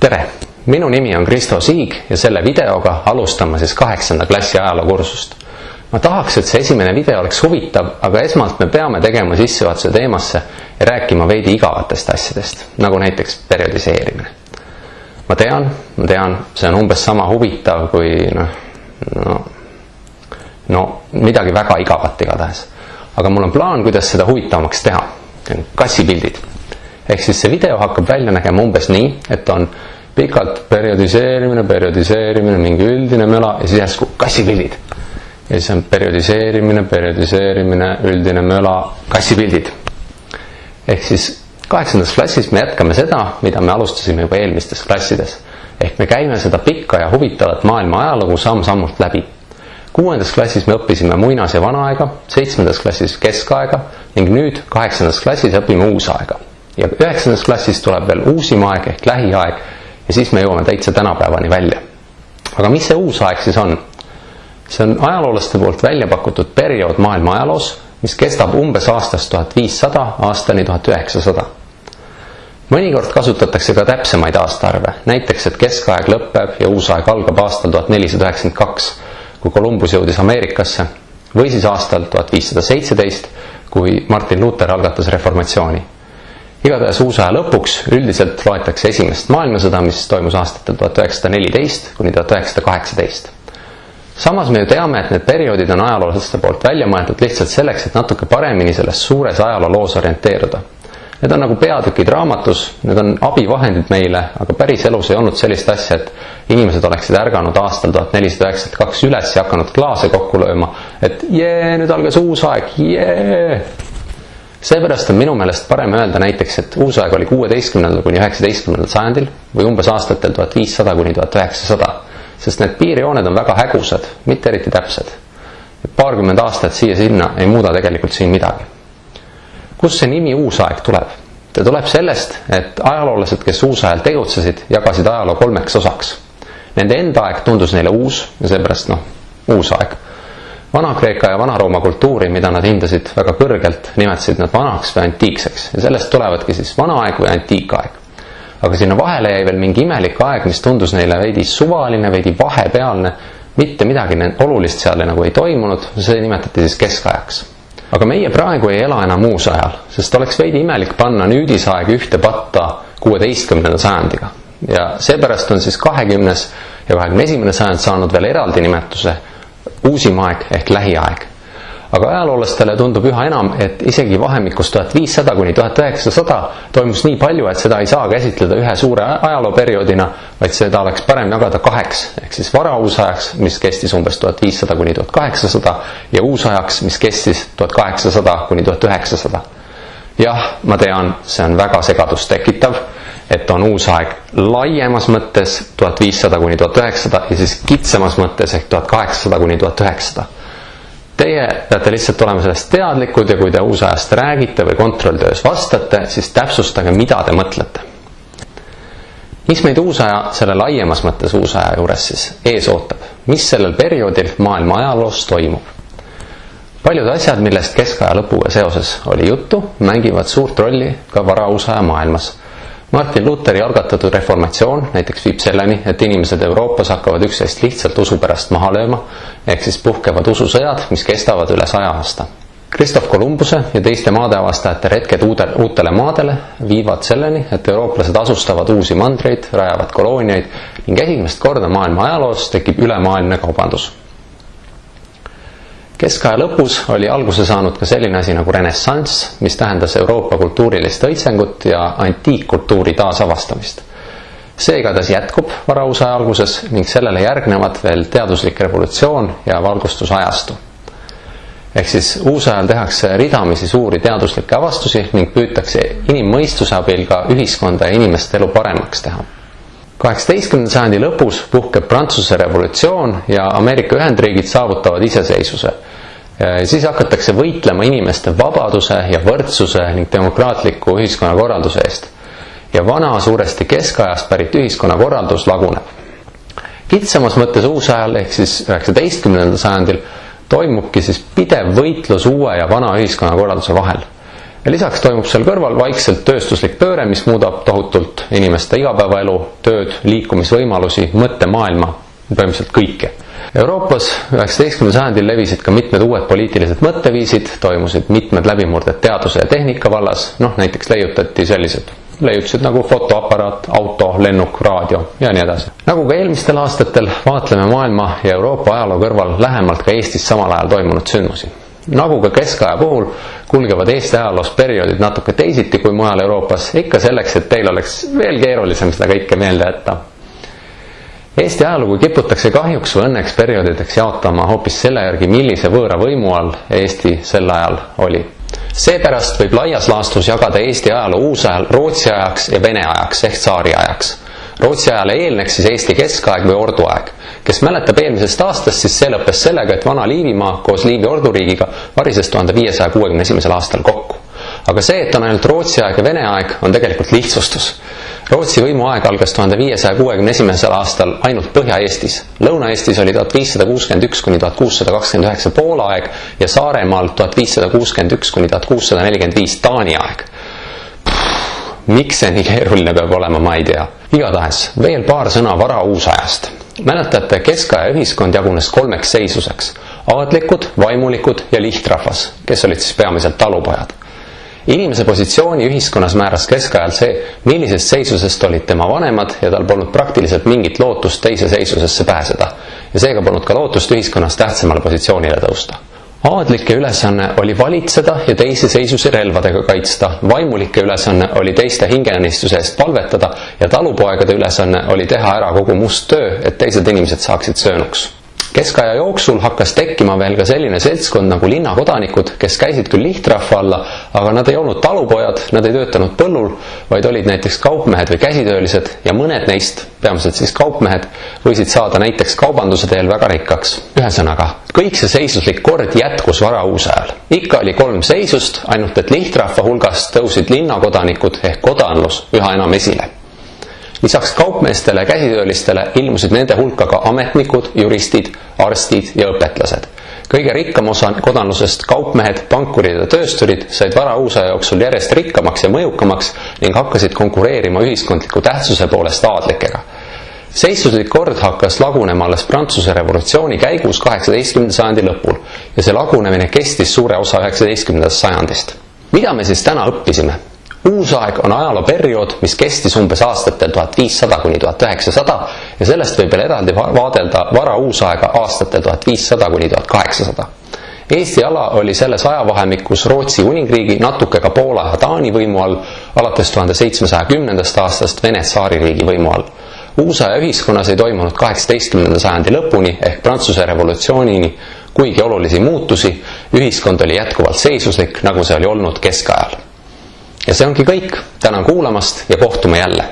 Tere! Minu nimi on Kristo Siig ja selle videoga alustame siis 8. klassi ajalookursust. Ma tahaks, et see esimene video oleks huvitav, aga esmalt me peame tegema sissejuhatuse teemasse ja rääkima veidi igavatest asjadest, nagu näiteks periodiseerimine. Ma tean, see on umbes sama huvitav kui midagi väga igavat igatahes. Aga mul on plaan, kuidas seda huvitavamaks teha. Kassipildid. Ehk siis see video hakkab välja nägema umbes nii, et on pikalt periodiseerimine, mingi üldine möla ja siis järsku kassipildid. Ja siis on periodiseerimine, üldine möla, kassipildid. Ehk siis 8. klassis me jätkame seda, mida me alustasime juba eelmistes klassides. Ehk me käime seda pikka ja huvitavat maailma ajalugu samm-sammult läbi. 6. klassis me õppisime muinas- ja vanaaega, 7. klassis keskaega ning nüüd 8. klassis õpime uusaega. Ja 9. klassis tuleb veel uusim aeg ehk lähiaeg ja siis me jõuame täitsa tänapäevani välja. Aga mis see uusaeg siis on? See on ajaloolaste poolt välja pakutud periood maailma ajaloos, mis kestab umbes aastast 1500 aastani 1900. Mõnikord kasutatakse ka täpsemaid aastaarve, näiteks et keskaeg lõpeb ja uusaeg algab aastal 1492, kui Columbus jõudis Ameerikasse, või siis aastal 1517, kui Martin Luther algatas reformatsiooni. Igatahes uusaja lõpuks üldiselt loetakse esimest maailmasõda, mis toimus aastatel 1914 kuni 1918. Samas me ju teame, et need perioodid on ajaloolaste poolt välja mõeldud lihtsalt selleks, et natuke paremini selles suures ajalooloos orienteeruda. Need on nagu peatükid raamatus, need on abivahendid meile, aga päris elus ei olnud sellist asja, et inimesed oleksid ärganud aastal 1492 üles ja hakanud klaase kokku lööma, et nüüd algas uus aeg, Seepärast on minu meelest parem öelda näiteks, et uusaeg oli 16. kuni 19. sajandil või umbes aastatel 1500 kuni 1900, sest need piirjooned on väga hägusad, mitte eriti täpsed. Paarkümmend aastat siia-sinna ei muuda tegelikult siin midagi. Kust see nimi uusaeg tuleb? Ta tuleb sellest, et ajaloolased, kes uusajal tegutsesid, jagasid ajaloo 3 osaks. Nende enda aeg tundus neile uus ja seepärast uusaeg. Vana-Kreeka ja Vana-Rooma kultuuri, mida nad hindasid väga kõrgelt, nimetasid nad vanaks või antiikseks ja sellest tulevadki siis vanaaeg või antiikaeg. Aga sinna vahele jäi veel mingi imelik aeg, mis tundus neile veidi suvaline, veidi vahepealne, mitte midagi olulist seal nagu ei toimunud, see nimetati siis keskajaks. Aga meie praegu ei ela enam uusajal, sest oleks veidi imelik panna nüüdisaeg ühte patta 16. sajandiga. Ja seepärast on siis 20. ja 21. sajand saanud veel eraldi nimetuse uusim aeg ehk lähiaeg. Aga ajaloolastele tundub üha enam, et isegi vahemikus 1500 kuni 1900 toimus nii palju, et seda ei saa käsitleda ühe suure ajalooperioodina, vaid seda oleks parem jagada 2, ehk siis varauusajaks, mis kestis umbes 1500 kuni 1800 ja uusajaks, mis kestis 1800 kuni 1900. Jah, ma tean, see on väga segadust tekitav, et on uusaeg laiemas mõttes 1500 kuni 1900 ja siis kitsamas mõttes ehk 1800 kuni 1900. Teie peate lihtsalt olema sellest teadlikud ja kui te uusajast räägite või kontrolltöös vastate, siis täpsustage, mida te mõtlete. Mis meid uusaja selle laiemas mõttes uusaja juures siis ees ootab? Mis sellel perioodil maailma ajaloos toimub? Paljud asjad, millest keskaja lõpuga seoses oli juttu, mängivad suurt rolli ka varauusaja maailmas. Martin Lutheri algatatud reformatsioon näiteks viib selleni, et inimesed Euroopas hakkavad üksteist lihtsalt usu pärast maha lööma, ehk siis puhkevad ususõjad, mis kestavad üle 100 aasta. Christoph Columbuse ja teiste maadeavastajate retked uutele maadele viivad selleni, et eurooplased asustavad uusi mandreid, rajavad kolooniaid ning esimest korda maailma ajaloos tekib ülemaailmne kaubandus. Keskaja lõpus oli alguse saanud ka selline asi nagu renessanss, mis tähendas Euroopa kultuurilist õitsengut ja antiikkultuuri taasavastamist. See igatahes jätkub varausaja alguses ning sellele järgnevad veel teaduslik revolutsioon ja valgustusajastu. Ehk siis uusajal tehakse ridamisi suuri teaduslikke avastusi ning püütakse inimmõistuse abil ka ühiskonda ja inimeste elu paremaks teha. 18. sajandi lõpus puhkeb Prantsuse revolutsioon ja Ameerika Ühendriigid saavutavad iseseisvuse. Siis hakatakse võitlema inimeste vabaduse ja võrdsuse ning demokraatliku ühiskonnakorralduse eest. Ja vana suuresti keskajast pärit ühiskonnakorraldus laguneb. Kitsamas mõttes uusajal ehk siis 19. sajandil toimubki siis pidev võitlus uue ja vana ühiskonnakorralduse vahel. Ja lisaks toimub seal kõrval vaikselt tööstuslik pööre, mis muudab tohutult inimeste igapäevaelu, tööd, liikumisvõimalusi, mõttemaailma, põhimõtteliselt kõike. Euroopas 19. sajandil levisid ka mitmed uued poliitilised mõtteviisid, toimusid mitmed läbimurded teaduse ja tehnika vallas, näiteks leiutasid nagu fotoaparaat, auto, lennuk, raadio ja nii edasi. Nagu ka eelmistel aastatel vaatleme maailma ja Euroopa ajaloo kõrval lähemalt ka Eestis samal ajal toimunud sündmusi. Nagu ka keskaja puhul kulgevad Eesti ajaloos perioodid natuke teisiti kui mujal Euroopas, ikka selleks, et teil oleks veel keerulisem seda kõike meelde jätta. Eesti ajalugu kiputakse kahjuks või õnneks perioodideks jaotama hoopis selle järgi, millise võõra võimu all Eesti sel ajal oli. Seepärast võib laias laastus jagada Eesti ajaloo uusajal Rootsi ajaks ja Vene ajaks ehk tsaari ajaks. Rootsi ajale eelneks siis Eesti keskaeg või orduaeg. Kes mäletab eelmisest aastast, siis see lõppes sellega, et vana Liivimaa koos Liivi orduriigiga varises 1561. aastal kokku. Aga see, et on ainult Rootsi aeg ja Vene aeg, on tegelikult lihtsustus. Rootsi võimuaeg algas 1561. aastal ainult Põhja-Eestis. Lõuna-Eestis oli 1561–1629 Poola aeg ja Saaremaal 1561–1645 Taani aeg. Miks see nii keeruline peab olema, ma ei tea. Igatahes, veel paar sõna vara uusajast. Mäletate, keskaja ühiskond jagunes 3 seisuseks. Aadlikud, vaimulikud ja lihtrahvas, kes olid siis peamiselt talupojad. Inimese positsiooni ühiskonnas määras keskajal see, millisest seisusest olid tema vanemad ja tal polnud praktiliselt mingit lootust teise seisusesse pääseda. Ja seega polnud ka lootust ühiskonnas tähtsamale positsioonile tõusta. Aadlike ülesanne oli valitseda ja teisi seisusi relvadega kaitsta, vaimulike ülesanne oli teiste hingeõnnistuse eest palvetada ja talupoegade ülesanne oli teha ära kogu must töö, et teised inimesed saaksid söönuks. Keskaja jooksul hakkas tekkima veel ka selline seltskond nagu linnakodanikud, kes käisid küll lihtrahva alla, aga nad ei olnud talupojad, nad ei töötanud põllul, vaid olid näiteks kaupmehed või käsitöölised ja mõned neist, peamiselt siis kaupmehed, võisid saada näiteks kaubanduse teel väga rikkaks. Ühesõnaga, kõik see seisuslik kord jätkus vara uusajal. Ikka oli 3 seisust, ainult et lihtrahva hulgast tõusid linnakodanikud ehk kodanlus üha enam esile. Lisaks kaupmeestele ja käsitöölistele ilmusid nende hulka ka ametnikud, juristid, arstid ja õpetlased. Kõige rikkam osa kodanlusest, kaupmehed, pankurid ja töösturid said vara uusaja jooksul järjest rikkamaks ja mõjukamaks ning hakkasid konkureerima ühiskondliku tähtsuse poolest aadlikega. Seisuslik kord hakkas lagunema alles Prantsuse revolutsiooni käigus 18. sajandi lõpul ja see lagunemine kestis suure osa 19. sajandist. Mida me siis täna õppisime? Uusaeg on ajalooperiood, mis kestis umbes aastatel 1500–1900 ja sellest võib veel eraldi vaadelda vara uusaega aastatel 1500–1800. Eesti ala oli selles ajavahemikus Rootsi kuningriigi, natuke ka Poola ja Taani võimu all, alates 1710. aastast Vene tsaaririigi võimu all. Uusaja ühiskonnas ei toimunud 18. sajandi lõpuni ehk Prantsuse revolutsioonini kuigi olulisi muutusi, ühiskond oli jätkuvalt seisuslik, nagu see oli olnud keskajal. Ja see ongi kõik. Tänan kuulamast ja kohtume jälle!